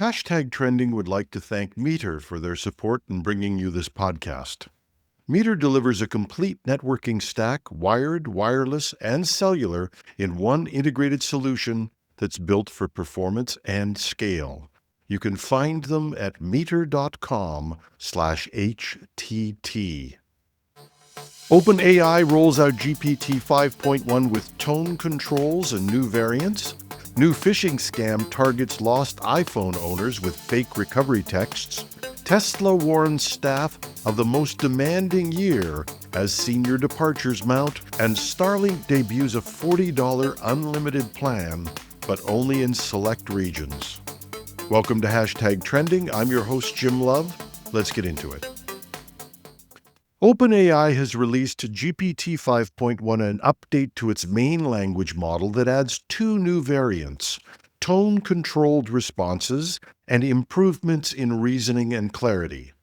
Hashtag Trending would like to thank Meter for their support in bringing you this podcast. Meter delivers a complete networking stack, wired, wireless, and cellular, in one integrated solution that's built for performance and scale. You can find them at meter.com/HTT. OpenAI rolls out GPT 5.1 with tone controls and new variants. New phishing scam targets lost iPhone owners with fake recovery texts. Tesla warns staff of the most demanding year as senior departures mount. And Starlink debuts a $40 unlimited plan, but only in select regions. Welcome to Hashtag Trending. I'm your host, Jim Love. Let's get into it. OpenAI has released GPT 5.1, an update to its main language model that adds two new variants: tone-controlled responses and improvements in reasoning and clarity.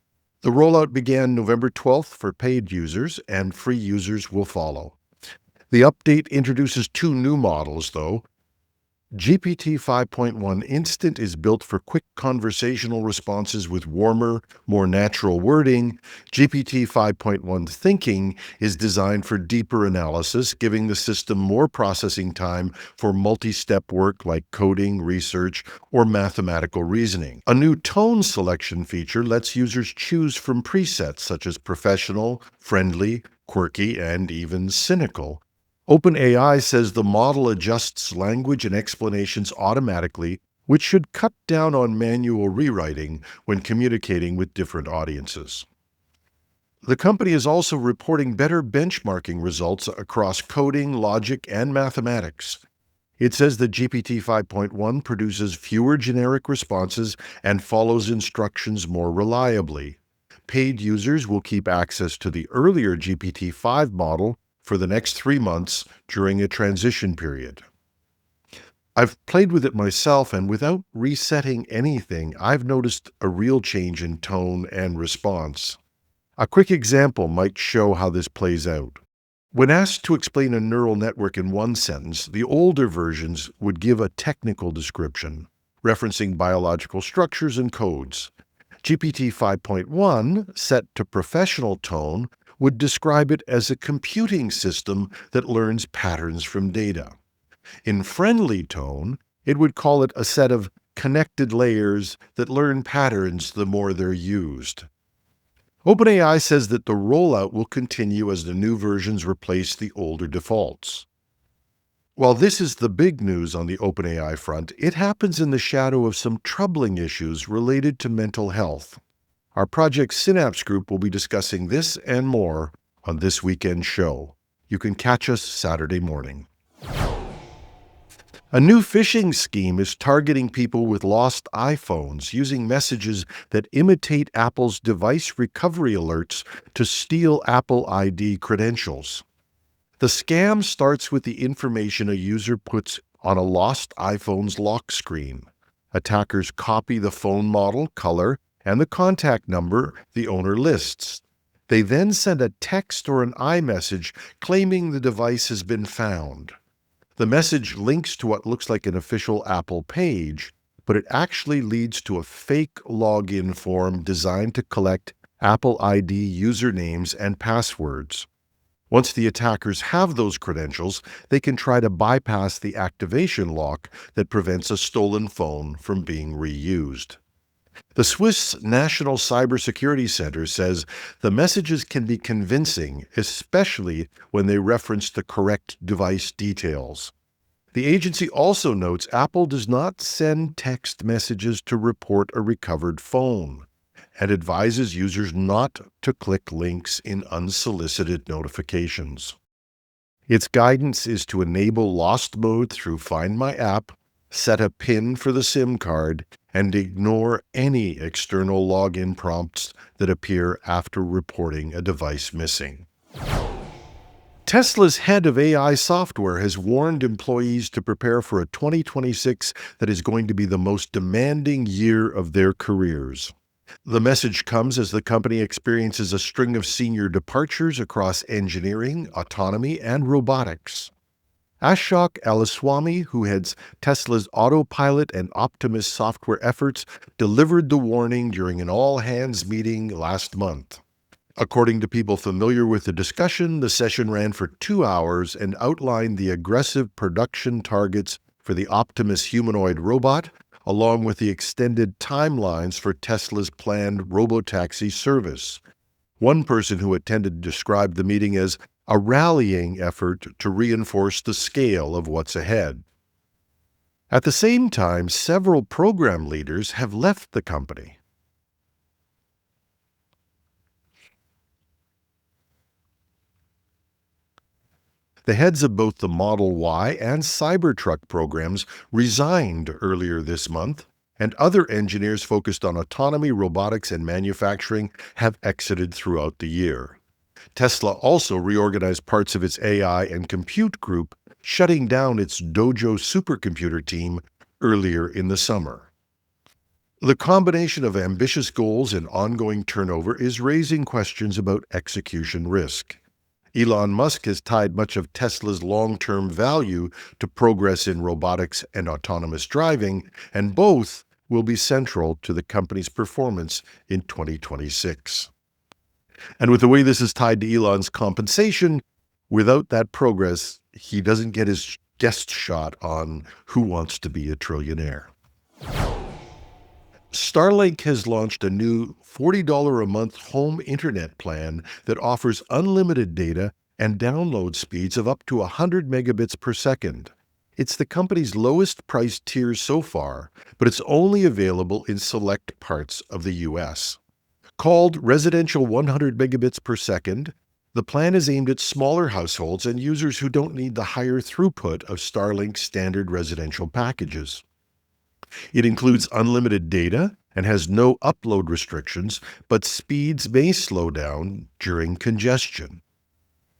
The rollout began November 12th for paid users, and free users will follow. The update introduces two new models, though. GPT 5.1 Instant is built for quick conversational responses with warmer, more natural wording. GPT 5.1 Thinking is designed for deeper analysis, giving the system more processing time for multi-step work like coding, research, or mathematical reasoning. A new tone selection feature lets users choose from presets such as professional, friendly, quirky, and even cynical. OpenAI says the model adjusts language and explanations automatically, which should cut down on manual rewriting when communicating with different audiences. The company is also reporting better benchmarking results across coding, logic, and mathematics. It says that GPT 5.1 produces fewer generic responses and follows instructions more reliably. Paid users will keep access to the earlier GPT-5 model for the next 3 months during a transition period. I've played with it myself, and without resetting anything, I've noticed a real change in tone and response. A quick example might show how this plays out. When asked to explain a neural network in one sentence, the older versions would give a technical description, referencing biological structures and codes. GPT 5.1, set to professional tone, would describe it as a computing system that learns patterns from data. In friendly tone, it would call it a set of connected layers that learn patterns the more they're used. OpenAI says that the rollout will continue as the new versions replace the older defaults. While this is the big news on the OpenAI front, it happens in the shadow of some troubling issues related to mental health. Our Project Synapse group will be discussing this and more on this weekend's show. You can catch us Saturday morning. A new phishing scheme is targeting people with lost iPhones, using messages that imitate Apple's device recovery alerts to steal Apple ID credentials. The scam starts with the information a user puts on a lost iPhone's lock screen. Attackers copy the phone model, color, and the contact number the owner lists. They then send a text or an iMessage claiming the device has been found. The message links to what looks like an official Apple page, but it actually leads to a fake login form designed to collect Apple ID usernames and passwords. Once the attackers have those credentials, they can try to bypass the activation lock that prevents a stolen phone from being reused. The Swiss National Cybersecurity Center says the messages can be convincing, especially when they reference the correct device details. The agency also notes Apple does not send text messages to report a recovered phone and advises users not to click links in unsolicited notifications. Its guidance is to enable lost mode through Find My app, set a PIN for the SIM card, and ignore any external login prompts that appear after reporting a device missing. Tesla's head of AI software has warned employees to prepare for a 2026 that is going to be the most demanding year of their careers. The message comes as the company experiences a string of senior departures across engineering, autonomy, and robotics. Ashok Alaswamy, who heads Tesla's Autopilot and Optimus software efforts, delivered the warning during an all-hands meeting last month. According to people familiar with the discussion, the session ran for 2 hours and outlined the aggressive production targets for the Optimus humanoid robot, along with the extended timelines for Tesla's planned robotaxi service. One person who attended described the meeting as a rallying effort to reinforce the scale of what's ahead. At the same time, several program leaders have left the company. The heads of both the Model Y and Cybertruck programs resigned earlier this month, and other engineers focused on autonomy, robotics, and manufacturing have exited throughout the year. Tesla also reorganized parts of its AI and compute group, shutting down its Dojo supercomputer team earlier in the summer. The combination of ambitious goals and ongoing turnover is raising questions about execution risk. Elon Musk has tied much of Tesla's long-term value to progress in robotics and autonomous driving, and both will be central to the company's performance in 2026. And with the way this is tied to Elon's compensation, without that progress, he doesn't get his guest shot on Who Wants to Be a Trillionaire. Starlink has launched a new $40 a month home internet plan that offers unlimited data and download speeds of up to 100 megabits per second. It's the company's lowest priced tier so far, but it's only available in select parts of the U.S. Called Residential 100 megabits per second, the plan is aimed at smaller households and users who don't need the higher throughput of Starlink's standard residential packages. It includes unlimited data and has no upload restrictions, but speeds may slow down during congestion.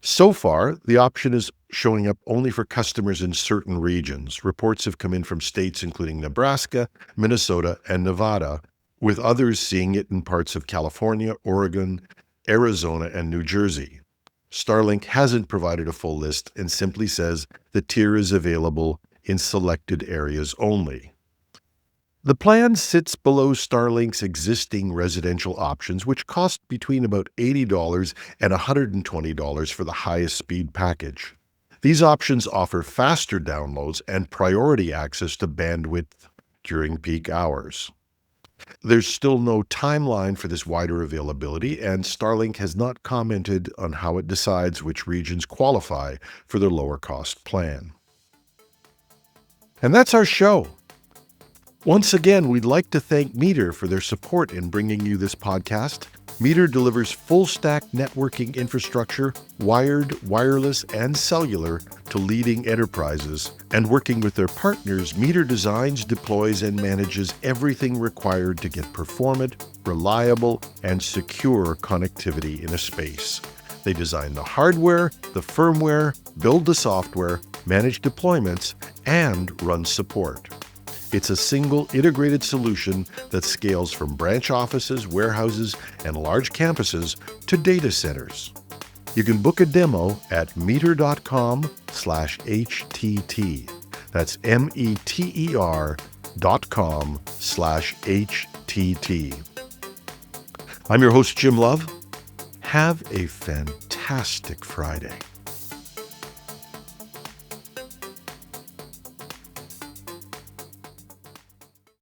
So far, the option is showing up only for customers in certain regions. Reports have come in from states including Nebraska, Minnesota, and Nevada, with others seeing it in parts of California, Oregon, Arizona, and New Jersey. Starlink hasn't provided a full list and simply says the tier is available in selected areas only. The plan sits below Starlink's existing residential options, which cost between about $80 and $120 for the highest speed package. These options offer faster downloads and priority access to bandwidth during peak hours. There's still no timeline for this wider availability, and Starlink has not commented on how it decides which regions qualify for the lower-cost plan. And that's our show. Once again, we'd like to thank Meter for their support in bringing you this podcast. Meter delivers full-stack networking infrastructure, wired, wireless, and cellular to leading enterprises. And working with their partners, Meter designs, deploys, and manages everything required to get performant, reliable, and secure connectivity in a space. They design the hardware, the firmware, build the software, manage deployments, and run support. It's a single integrated solution that scales from branch offices, warehouses, and large campuses to data centers. You can book a demo at meter.com/HTT. That's meter.com/HTT. I'm your host, Jim Love. Have a fantastic Friday.